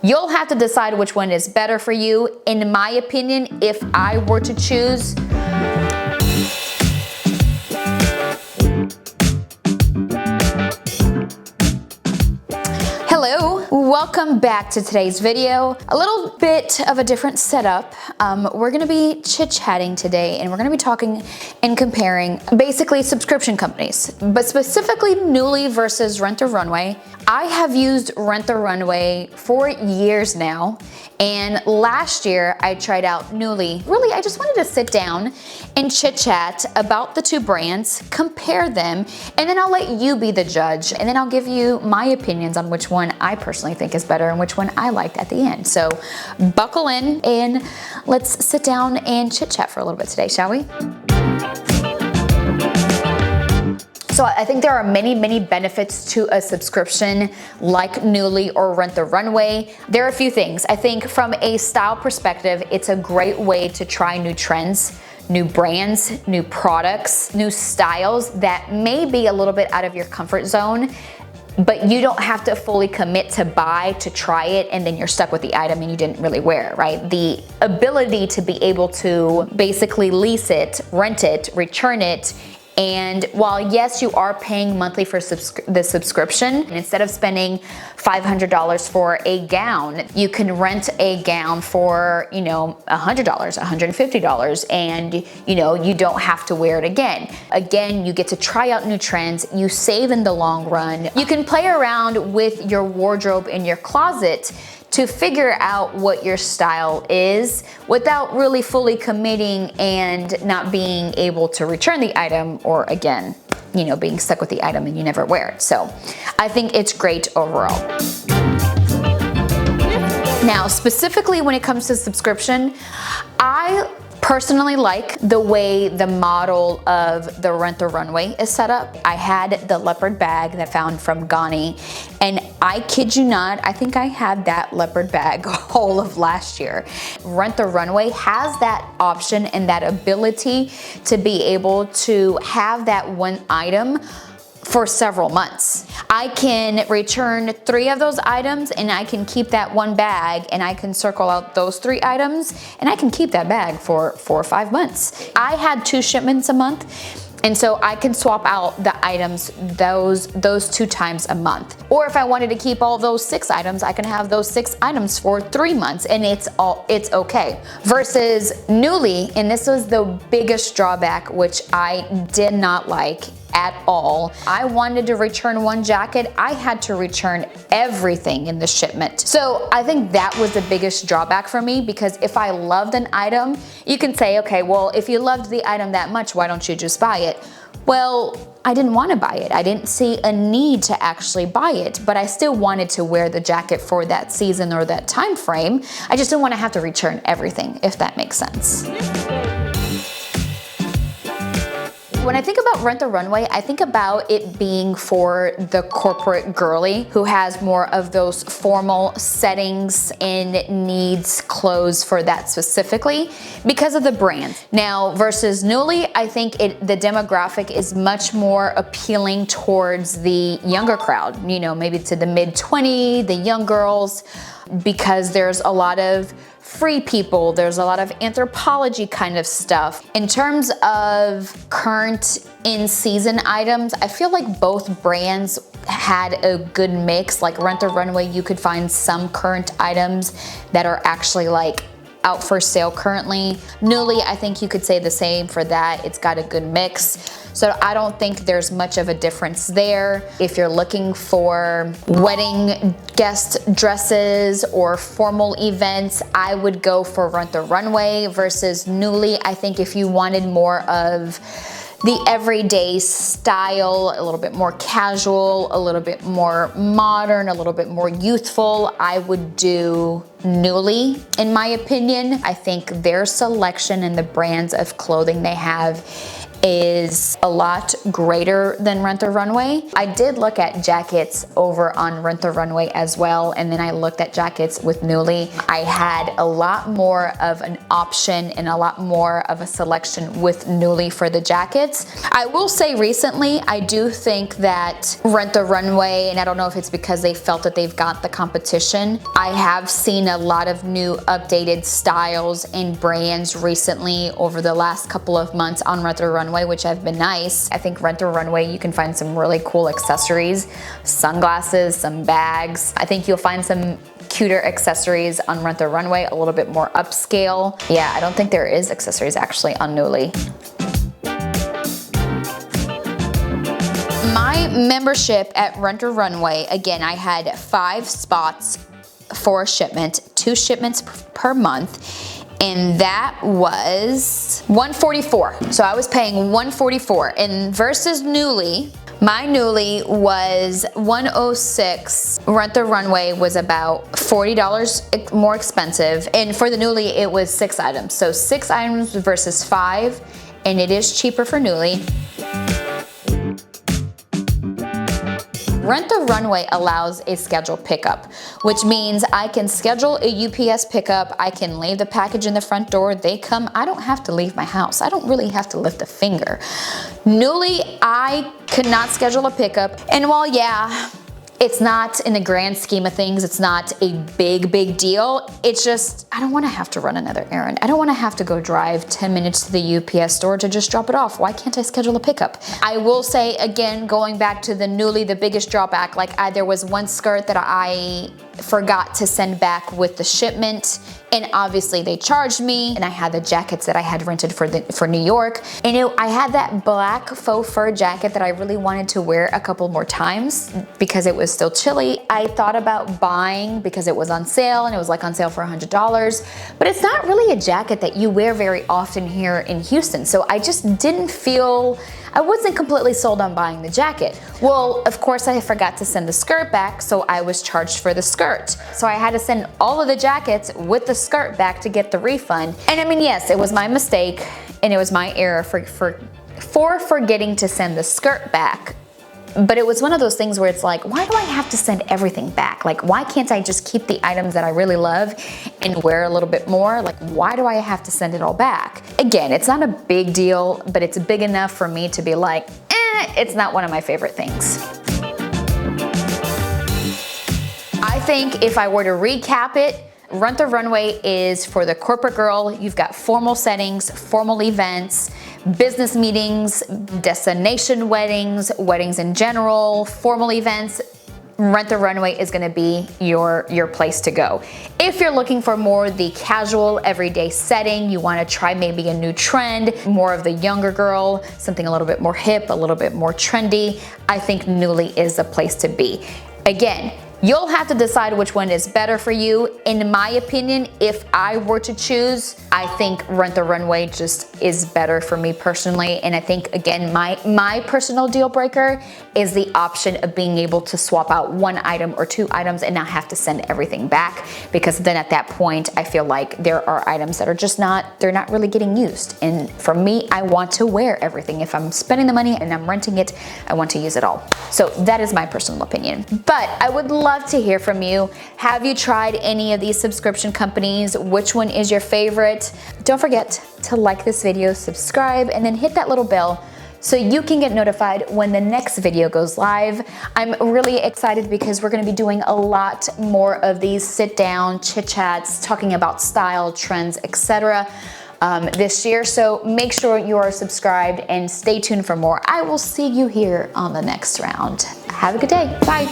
You'll have to decide which one is better for you. In my opinion, if I were to choose, hello, welcome back to today's video. A little bit of a different setup. We're gonna be chit-chatting today, and we're gonna be talking and comparing basically subscription companies, but specifically Nully versus Runway. I have used Runway for years now, and last year I tried out Nully. Really, I just wanted to sit down and chit-chat about the two brands, compare them, and then I'll let you be the judge, and then I'll give you my opinions on which one I personally think is better and which one I liked at the end. So buckle in and let's sit down and chit-chat for a little bit today, shall we? So I think there are many benefits to a subscription like Nully or Runway. There are a few things. I think from a style perspective, it's a great way to try new trends, new brands, new products, new styles that may be a little bit out of your comfort zone, but you don't have to fully commit to buy to try it and then you're stuck with the item and you didn't really wear it, right? The ability to be able to basically lease it, rent it, return it. And while yes, you are paying monthly for the subscription, and instead of spending $500 for a gown, you can rent a gown for, $100, $150, and you don't have to wear it again. Again, you get to try out new trends, you save in the long run. You can play around with your wardrobe in your closet to figure out what your style is without really fully committing and not being able to return the item, or again, being stuck with the item and you never wear it. So I think it's great overall. Now, specifically when it comes to subscription, I personally like the way the model of the Runway is set up. I had the leopard bag that I found from Ghani, and I kid you not, I think I had that leopard bag all of last year. Runway has that option and that ability to be able to have that one item for several months. I can return 3 of those items and I can keep that one bag, and I can circle out those 3 items and I can keep that bag for 4 or 5 months. I had 2 shipments a month, and so I can swap out the items those 2 times a month. Or if I wanted to keep all those 6 items, I can have those 6 items for 3 months, and it's okay. Versus Nully, and this was the biggest drawback, which I did not like at all. I wanted to return one jacket, I had to return everything in the shipment. So I think that was the biggest drawback for me, because if I loved an item, you can say, okay, well, if you loved the item that much, why don't you just buy it? Well, I didn't want to buy it. I didn't see a need to actually buy it, but I still wanted to wear the jacket for that season or that time frame. I just didn't want to have to return everything, if that makes sense. When I think about Runway, I think about it being for the corporate girly who has more of those formal settings and needs clothes for that specifically because of the brand. Now, versus Nully, I think the demographic is much more appealing towards the younger crowd, maybe to the mid-20, the young girls, because there's a lot of free people, there's a lot of anthropology kind of stuff. In terms of current in-season items, I feel like both brands had a good mix. Like Runway, you could find some current items that are actually like out for sale currently. Nully, I think you could say the same for that. It's got a good mix. So I don't think there's much of a difference there. If you're looking for wedding guest dresses or formal events, I would go for Runway versus Nully. I think if you wanted more of the everyday style, a little bit more casual, a little bit more modern, a little bit more youthful, I would do Nully, in my opinion. I think their selection and the brands of clothing they have is a lot greater than Rent the Runway. I did look at jackets over on Rent the Runway as well, and then I looked at jackets with Nully. I had a lot more of an option and a lot more of a selection with Nully for the jackets. I will say recently, I do think that Rent the Runway, and I don't know if it's because they felt that they've got the competition, I have seen a lot of new updated styles and brands recently over the last couple of months on Rent the Runway, which have been nice. I think Rent the Runway, you can find some really cool accessories, sunglasses, some bags. I think you'll find some cuter accessories on Rent the Runway, a little bit more upscale. Yeah, I don't think there is accessories actually on Nully. My membership at Rent the Runway, again, I had 5 spots for a shipment, 2 shipments per month. And that was $144. So I was paying $144. And versus Nully, my Nully was $106. Rent the Runway was about $40 more expensive. And for the Nully, it was 6 items. So 6 items versus 5. And it is cheaper for Nully. Rent the Runway allows a scheduled pickup, which means I can schedule a UPS pickup, I can leave the package in the front door, they come, I don't have to leave my house. I don't really have to lift a finger. Nully, I could not schedule a pickup, and while yeah, it's not in the grand scheme of things, it's not a big deal. It's just, I don't wanna have to run another errand. I don't wanna have to go drive 10 minutes to the UPS store to just drop it off. Why can't I schedule a pickup? I will say again, going back to the Nully, the biggest drawback, like there was one skirt that I forgot to send back with the shipment, and obviously they charged me, and I had the jackets that I had rented for New York, and I had that black faux fur jacket that I really wanted to wear a couple more times because it was still chilly. I thought about buying because it was on sale, and it was like on sale for $100, but it's not really a jacket that you wear very often here in Houston, so I just didn't feel, I wasn't completely sold on buying the jacket. Well, of course I forgot to send the skirt back, so I was charged for the skirt. So I had to send all of the jackets with the skirt back to get the refund. And I mean, yes, it was my mistake and it was my error for forgetting to send the skirt back. But it was one of those things where it's like, why do I have to send everything back? Like, why can't I just keep the items that I really love and wear a little bit more? Like, why do I have to send it all back? Again, it's not a big deal, but it's big enough for me to be like, it's not one of my favorite things. I think if I were to recap it, Rent the Runway is for the corporate girl. You've got formal settings, formal events, business meetings, destination weddings, weddings in general, formal events. Rent the Runway is gonna be your place to go. If you're looking for more the casual, everyday setting, you wanna try maybe a new trend, more of the younger girl, something a little bit more hip, a little bit more trendy, I think Nully is the place to be. Again, you'll have to decide which one is better for you. In my opinion, if I were to choose, I think Rent the Runway just is better for me personally. And I think, again, my personal deal breaker is the option of being able to swap out 1 item or 2 items and not have to send everything back. Because then at that point, I feel like there are items that are just they're not really getting used. And for me, I want to wear everything. If I'm spending the money and I'm renting it, I want to use it all. So that is my personal opinion. But I would love to hear from you. Have you tried any of these subscription companies? Which one is your favorite? Don't forget to like this video, subscribe, and then hit that little bell so you can get notified when the next video goes live. I'm really excited because we're gonna be doing a lot more of these sit down chit chats, talking about style, trends, etc. This year. So make sure you are subscribed and stay tuned for more. I will see you here on the next round. Have a good day. Bye.